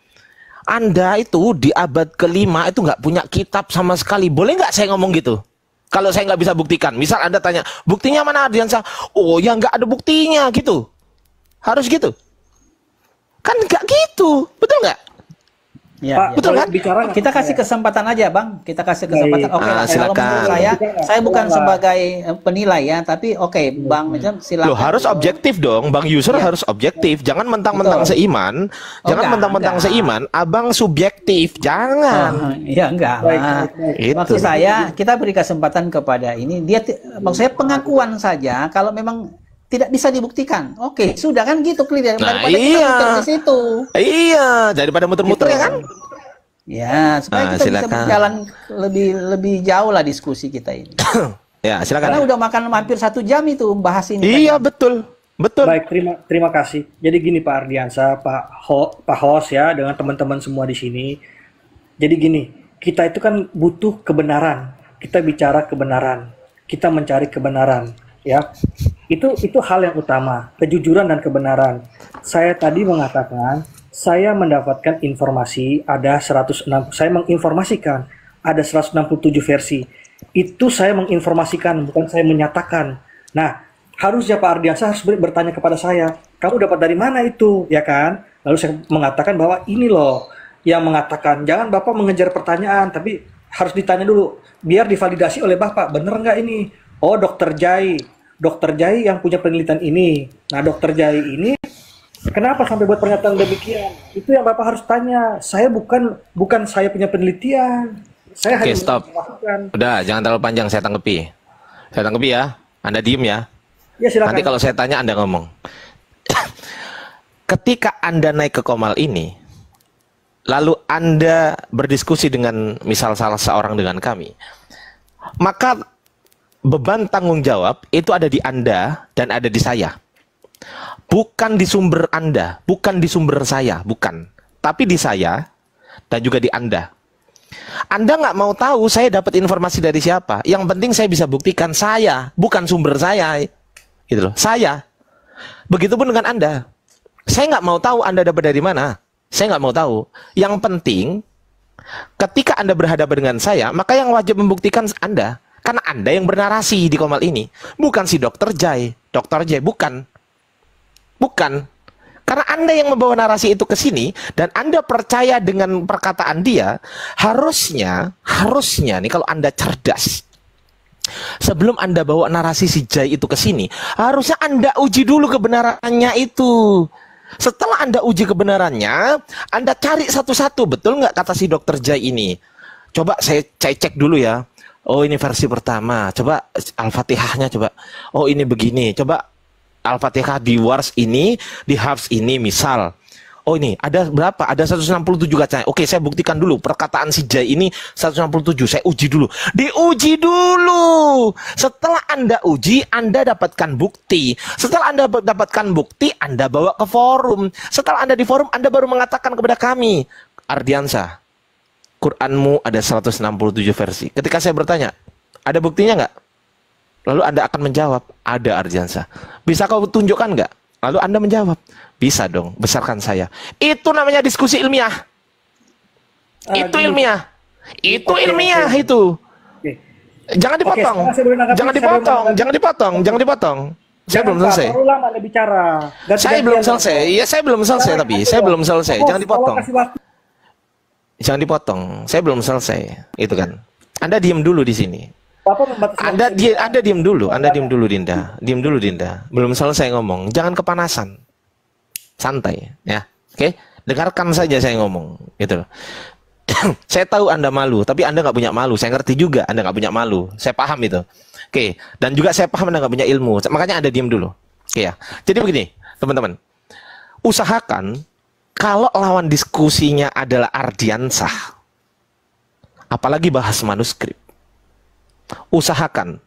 Anda itu di abad ke-5 itu nggak punya kitab sama sekali. Boleh nggak saya ngomong gitu? Kalau saya nggak bisa buktikan. Misal Anda tanya, buktinya mana Ardiansa? Oh ya nggak ada buktinya gitu. Harus gitu? Kan nggak gitu, betul nggak? Ya, betul kan? Kita kasih kesempatan aja Bang, kita kasih kesempatan. Oke, kalau menurut saya bukan sebagai penilai ya, tapi oke, Bang silakan. Loh, harus objektif dong, Bang Yusur harus objektif. Jangan mentang-mentang seiman, seiman, Abang subjektif, jangan. Iya enggak lah. Maksud saya kita beri kesempatan kepada ini, maksud saya pengakuan saja. Kalau memang tidak bisa dibuktikan, oke, sudah kan gitu clear. Nah, iya. Di situ. Iya, daripada muter-muter ya kan? Ya, supaya kita bisa berjalan lebih jauh lah diskusi kita ini. Ya, silakan. Karena udah makan hampir 1 jam itu bahas ini. Iya, betul. Baik, terima kasih. Jadi gini Pak Ardiansa, Pak Hos ya, dengan teman-teman semua di sini. Jadi gini, kita itu kan butuh kebenaran. Kita bicara kebenaran. Kita mencari kebenaran. Ya, itu hal yang utama, kejujuran dan kebenaran. Saya tadi mengatakan saya mendapatkan informasi ada 106, saya menginformasikan ada 167 versi. Itu saya menginformasikan, bukan saya menyatakan. Nah, harusnya Pak Ardiansa harus bertanya kepada saya, kamu dapat dari mana itu, ya kan? Lalu saya mengatakan bahwa ini loh yang mengatakan. Jangan Bapak mengejar pertanyaan, tapi harus ditanya dulu, biar divalidasi oleh Bapak, bener nggak ini? Oh, Dokter Jai yang punya penelitian ini. Nah, Dokter Jai ini kenapa sampai buat pernyataan demikian? Itu yang Bapak harus tanya. Saya bukan saya punya penelitian. Saya hanya stop. Udah, jangan terlalu panjang, saya tanggapi. Saya tanggapi ya. Anda diem ya. Ya, silakan. Nanti kalau saya tanya Anda ngomong. Ketika Anda naik ke Komal ini, lalu Anda berdiskusi dengan misal salah seorang dengan kami, maka beban tanggung jawab itu ada di Anda dan ada di saya. Bukan di sumber Anda, bukan di sumber saya, bukan. Tapi di saya dan juga di Anda. Anda nggak mau tahu saya dapat informasi dari siapa. Yang penting saya bisa buktikan saya, bukan sumber saya. Gitu loh. Saya. Begitupun dengan Anda. Saya nggak mau tahu Anda dapat dari mana. Saya nggak mau tahu. Yang penting, ketika Anda berhadapan dengan saya, maka yang wajib membuktikan Anda. Karena Anda yang bernarasi di Komal ini. Bukan si Dr. Jai. Dr. Jai, bukan. Bukan. Karena Anda yang membawa narasi itu ke sini dan Anda percaya dengan perkataan dia, harusnya nih kalau Anda cerdas, sebelum Anda bawa narasi si Jai itu ke sini, harusnya Anda uji dulu kebenarannya itu. Setelah Anda uji kebenarannya, Anda cari satu-satu, betul nggak kata si Dr. Jai ini? Coba saya cek dulu ya. Oh, ini versi pertama. Coba Al-Fatihahnya coba. Oh, ini begini. Coba Al-Fatihah di Wars ini, di Hafs ini misal. Oh ini, ada berapa? Ada 167 katanya. Oke, saya buktikan dulu. Perkataan si Jai ini 167. Saya uji dulu. Diuji dulu. Setelah Anda uji, Anda dapatkan bukti. Setelah Anda dapatkan bukti, Anda bawa ke forum. Setelah Anda di forum, Anda baru mengatakan kepada kami, Ardiansa, Quranmu ada 167 versi. Ketika saya bertanya, ada buktinya nggak? Lalu Anda akan menjawab, ada Ardiansa. Bisa kau tunjukkan nggak? Lalu Anda menjawab, bisa dong, besarkan saya. Itu namanya diskusi ilmiah. Itu ilmiah. Itu ilmiah itu. Jangan dipotong. Jangan dipotong. Jangan dipotong. Jangan dipotong. Saya belum selesai. Saya belum selesai. Iya, saya belum selesai tapi. Saya belum selesai. Jangan dipotong. Jangan dipotong. Saya belum selesai. Itu kan. Anda diam dulu di sini. Anda diam dulu, Dinda. Diam dulu, Dinda. Belum selesai ngomong. Jangan kepanasan. Santai, ya. Oke? Dengarkan saja saya ngomong, gitu loh. Saya tahu Anda malu, tapi Anda nggak punya malu. Saya ngerti juga Anda nggak punya malu. Saya paham itu. Oke. Dan juga saya paham Anda nggak punya ilmu. Makanya Anda diam dulu. Oke ya. Jadi begini, teman-teman. Usahakan kalau lawan diskusinya adalah Ardiansah, apalagi bahas manuskrip, usahakan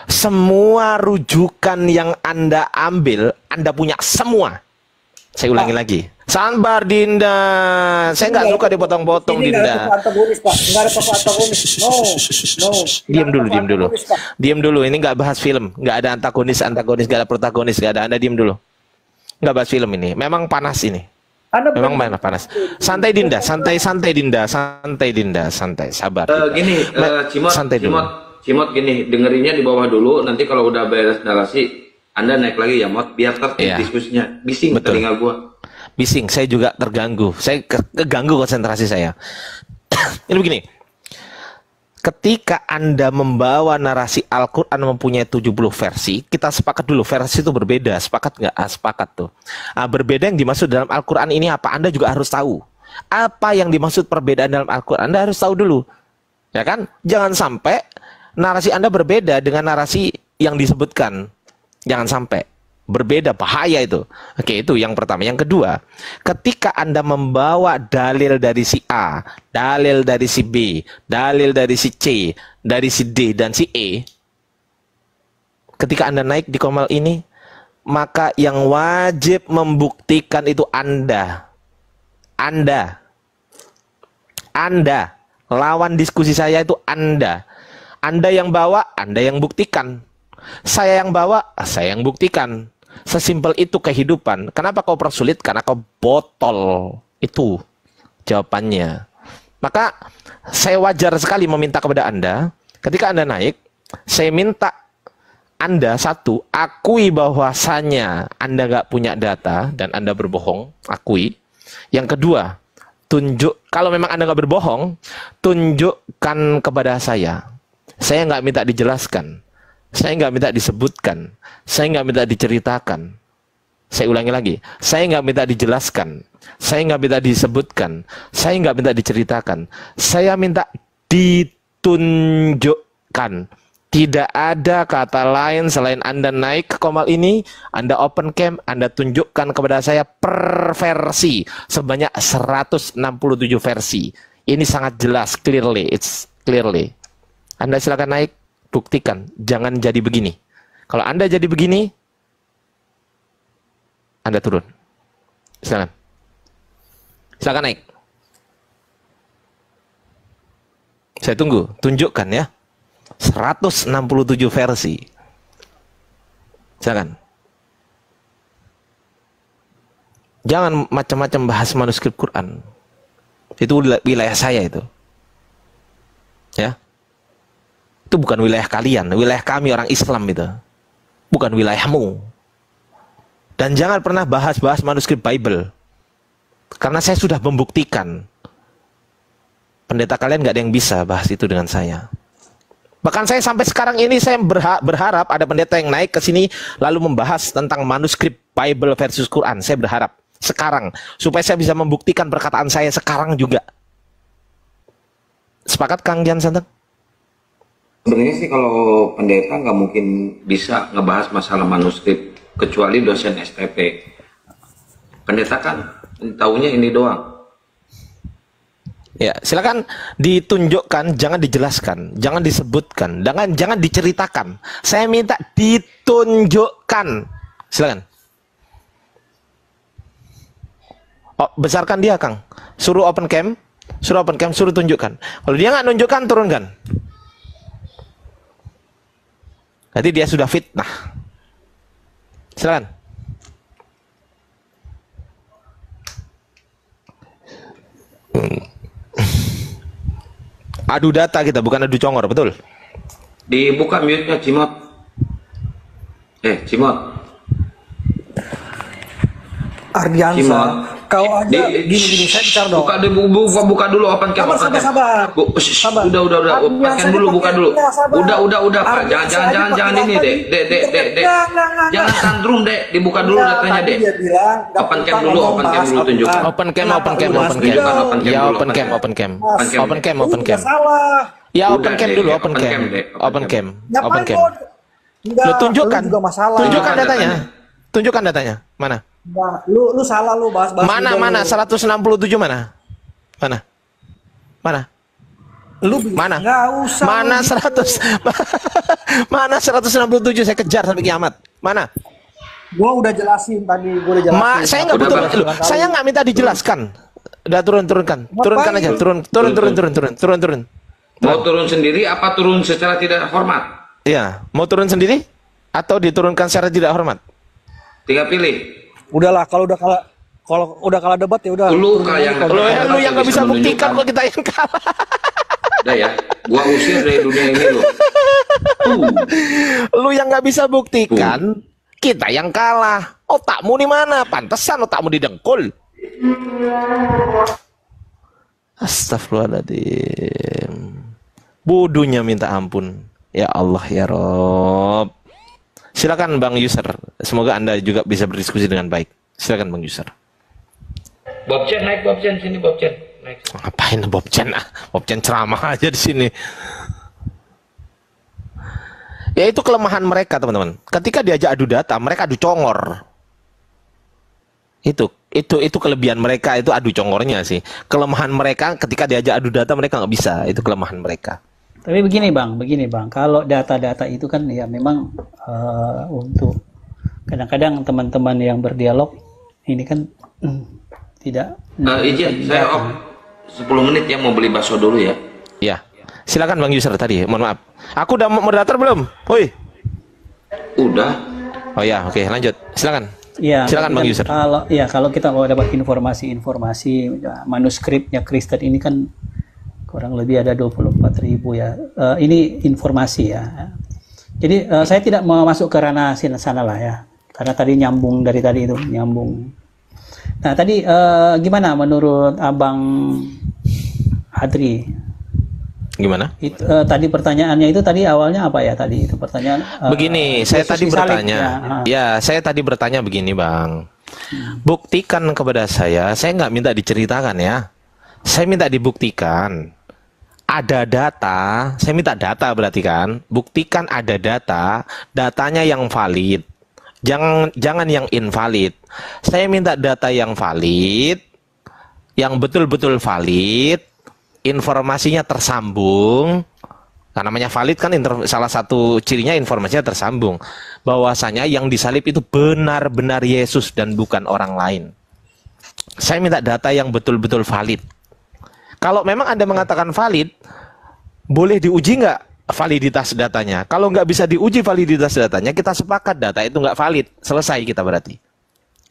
semua rujukan yang Anda ambil, Anda punya semua. Saya ulangi lagi. Sabar, Dinda. Saya nggak suka dipotong-potong, Dinda. Nggak ada antagonis, Pak. Nggak ada antagonis. No. Diam dulu. Ini nggak bahas film. Nggak ada antagonis, nggak ada protagonis, nggak ada. Anda diam dulu. Nggak bahas film ini. Memang panas ini. Memang mana panas. Santai, Dinda. Santai, Dinda. Santai. Sabar. Cimot, santai dulu. Cimot gini, dengerinnya di bawah dulu. Nanti kalau udah beres narasi, Anda naik lagi ya, Mot. Biar tertib diskusinya. Bising telinga gua. Bising, saya juga terganggu. Saya keganggu konsentrasi saya. Ini begini. Ketika Anda membawa narasi Al-Quran mempunyai 70 versi, kita sepakat dulu, versi itu berbeda. Sepakat nggak? Sepakat tuh. Berbeda yang dimaksud dalam Al-Quran ini apa? Anda juga harus tahu. Apa yang dimaksud perbedaan dalam Al-Quran? Anda harus tahu dulu. Ya kan? Jangan sampai narasi Anda berbeda dengan narasi yang disebutkan. Jangan sampai. Berbeda, bahaya itu. Oke, itu yang pertama. Yang kedua, ketika Anda membawa dalil dari si A, dalil dari si B, dalil dari si C, dari si D, dan si E, ketika Anda naik di Komal ini, maka yang wajib membuktikan itu Anda. Lawan diskusi saya itu Anda. Anda yang bawa, Anda yang buktikan. Saya yang bawa, saya yang buktikan. Sesimpel itu kehidupan. Kenapa kau persulit? Karena kau botol. Itu jawabannya. Maka saya wajar sekali meminta kepada Anda, ketika Anda naik, saya minta Anda satu, akui bahwasanya Anda nggak punya data dan Anda berbohong, akui. Yang kedua, kalau memang Anda nggak berbohong, tunjukkan kepada saya. Saya nggak minta dijelaskan. Saya nggak minta disebutkan, saya nggak minta diceritakan. Saya ulangi lagi, saya nggak minta dijelaskan, saya nggak minta disebutkan, saya nggak minta diceritakan. Saya minta ditunjukkan. Tidak ada kata lain selain Anda naik ke Komal ini, Anda open cam, Anda tunjukkan kepada saya per versi sebanyak 167 versi. Ini sangat jelas, it's clearly. Anda silakan naik. Buktikan, jangan jadi begini. Kalau Anda jadi begini, Anda turun. Silakan naik. Saya tunggu, tunjukkan ya. 167 versi. Silakan. Jangan macam-macam bahas manuskrip Quran. Itu wilayah saya itu. Ya. Itu bukan wilayah kalian, wilayah kami orang Islam itu. Bukan wilayahmu. Dan jangan pernah bahas-bahas manuskrip Bible. Karena saya sudah membuktikan. Pendeta kalian nggak ada yang bisa bahas itu dengan saya. Bahkan saya sampai sekarang ini saya berharap ada pendeta yang naik ke sini lalu membahas tentang manuskrip Bible versus Quran. Saya berharap sekarang supaya saya bisa membuktikan perkataan saya sekarang juga. Sepakat Kang Jan Santen? Sebenarnya sih kalau pendeta nggak mungkin bisa ngebahas masalah manuskrip kecuali dosen STP. Pendeta kan taunya ini doang. Ya, silakan ditunjukkan, jangan dijelaskan, jangan disebutkan, jangan diceritakan. Saya minta ditunjukkan. Silakan. Oh, besarkan dia, Kang. Suruh open cam, suruh tunjukkan. Kalau dia nggak nunjukkan, turunkan. Nanti dia sudah fitnah. Silakan. Adu data kita, bukan adu congor, betul? Dibuka mute-nya, Cimot. Cimot. Ardiansa, kau aja gini-gini, saya bicara dong. Buka dulu open cam. Sabar. Udah. Open cam dulu, buka dulu. Udah, Pak. Jangan ini, Dek. Jangan tantrum, Dek. Dibuka dulu datanya, Dek. Open cam dulu tunjukkan. Open cam. Ya, open cam. Ya, open cam dulu, open cam. Lo tunjukkan datanya. Tunjukkan datanya. Mana? Nah, lu salah lu bahas Mana 167 mana? Lu mana? Nggak usah. Mana 100? Mana 167 saya kejar sampai kiamat. Mana? Gua udah jelasin tadi, Saya nggak butuh. Saya nggak minta dijelaskan. Udah turunkan aja. Turun. Mau turun sendiri apa turun secara tidak hormat? Iya, mau turun sendiri atau diturunkan secara tidak hormat? Tinggal pilih. Udahlah, kalau udah kalah debat ya udah. Lu yang nggak bisa buktikan kok kita yang kalah. Udah ya, gua usir dari dunia ini lu. Lu yang nggak bisa buktikan, kita yang kalah. Otakmu di mana? Pantesan otakmu didengkul. Astagfirullahaladzim. Bodohnya minta ampun. Ya Allah ya Rob. Silakan Bang User. Semoga Anda juga bisa berdiskusi dengan baik. Silakan Bang User. Bobchen naik, Bobchen sini, Bobchen naik. Ngapain Bobchen? Bobchen ceramah aja di sini. Ya itu kelemahan mereka teman-teman. Ketika diajak adu data, mereka adu congor. Itu kelebihan mereka, itu adu congornya sih. Kelemahan mereka ketika diajak adu data mereka nggak bisa. Itu kelemahan mereka. Tapi begini bang, kalau data-data itu kan ya memang untuk kadang-kadang teman-teman yang berdialog ini kan tidak. Izin, saya off 10 menit ya, mau beli bakso dulu ya. Ya, silakan Bang User tadi. Mohon maaf. Aku udah moderator belum? Woi. Udah. Oh ya, oke lanjut. Silakan. Ya, silakan Bang User. Kalau kita mau dapat informasi manuskripnya Kristen ini kan kurang lebih ada 24.000 ya. Ini informasi ya. Jadi saya tidak mau masuk ke ranah sana lah ya. Karena tadi nyambung dari tadi itu, nyambung. Nah, tadi gimana menurut Abang Adri? Gimana? Tadi pertanyaannya itu tadi awalnya apa ya tadi itu pertanyaan? Begini, saya tadi bertanya. Ya, saya tadi bertanya begini, Bang. Buktikan kepada saya nggak minta diceritakan ya. Saya minta dibuktikan. Ada data, saya minta data berarti kan, buktikan ada data, datanya yang valid, jangan yang invalid. Saya minta data yang valid, yang betul-betul valid, informasinya tersambung. Nah, namanya valid kan salah satu cirinya informasinya tersambung, bahwasanya yang disalib itu benar-benar Yesus dan bukan orang lain. Saya minta data yang betul-betul valid. Kalau memang Anda mengatakan valid, boleh diuji nggak validitas datanya? Kalau nggak bisa diuji validitas datanya, kita sepakat data itu nggak valid. Selesai kita berarti.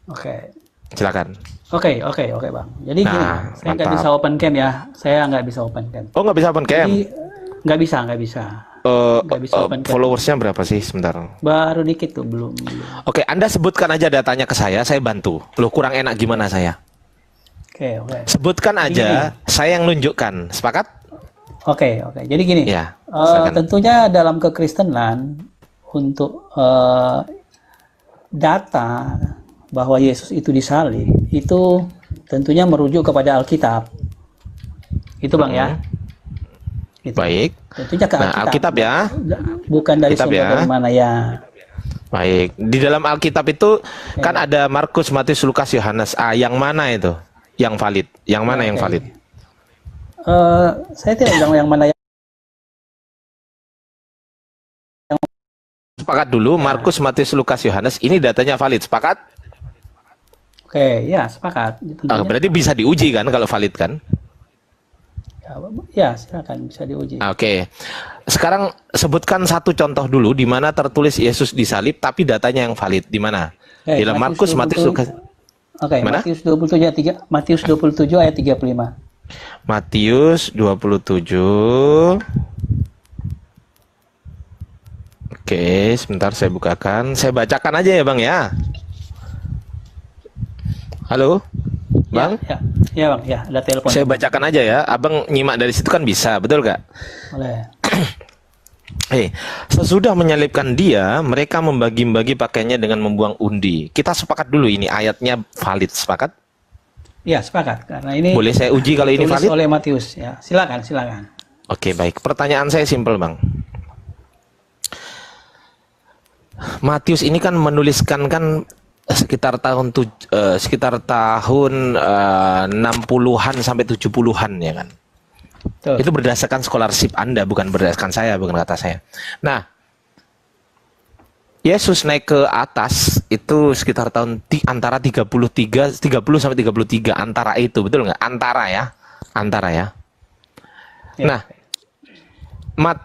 Oke. Silakan. Oke Bang. Jadi gini, saya nggak bisa open cam ya. Saya nggak bisa open cam. Oh, nggak bisa open cam? Jadi, nggak bisa. Nggak bisa open cam. Followersnya berapa sih? Sebentar. Baru dikit tuh, belum. Oke, Anda sebutkan aja datanya ke saya bantu. Loh, kurang enak gimana saya? Oke. Sebutkan aja, saya yang nunjukkan. Sepakat? Oke. Jadi gini, Ya, tentunya dalam kekristenan untuk data bahwa Yesus itu disalib itu tentunya merujuk kepada Alkitab. Itu Bang ya. Itu. Baik. Tentunya ke Alkitab. Nah, Alkitab ya. Bukan dari Alkitab sumber dari mana ya. Baik. Di dalam Alkitab itu kan ada Markus, Matius, Lukas, Yohanes. Yang mana itu? Yang valid. Yang mana yang valid? Saya tidak bilang yang mana yang sepakat dulu. Markus, Matius, Lukas, Yohanes. Ini datanya valid. Sepakat? Oke, ya sepakat. Berarti bisa diuji kan kalau valid kan? Ya, silakan bisa diuji. Oke. Sekarang sebutkan satu contoh dulu di mana tertulis Yesus disalib tapi datanya yang valid. Di mana? Di dalam Markus, Matius, Lukas. Oke, Matius 27 ayat 3, Matius 27 ayat 35. Matius 27. Oke, sebentar saya bukakan. Saya bacakan aja ya, Bang ya. Halo, Bang? Ya Bang, ya ada telepon. Saya bacakan aja ya, Abang nyimak dari situ kan bisa, betul gak? Boleh. Sesudah menyalibkan dia, mereka membagi-bagi pakaiannya dengan membuang undi. Kita sepakat dulu ini ayatnya valid, sepakat? Ya, sepakat. Karena ini boleh saya uji kalau ini valid? oleh Matius, ya. Silakan. Oke, baik. Pertanyaan saya simpel, Bang. Matius ini kan menuliskan kan sekitar tahun 60-an sampai 70-an ya kan. Tuh. Itu berdasarkan scholarship Anda, bukan berdasarkan saya, bukan kata saya. Nah, Yesus naik ke atas itu sekitar tahun antara 30 sampai 33 antara itu, betul nggak? Antara ya. Nah, Matius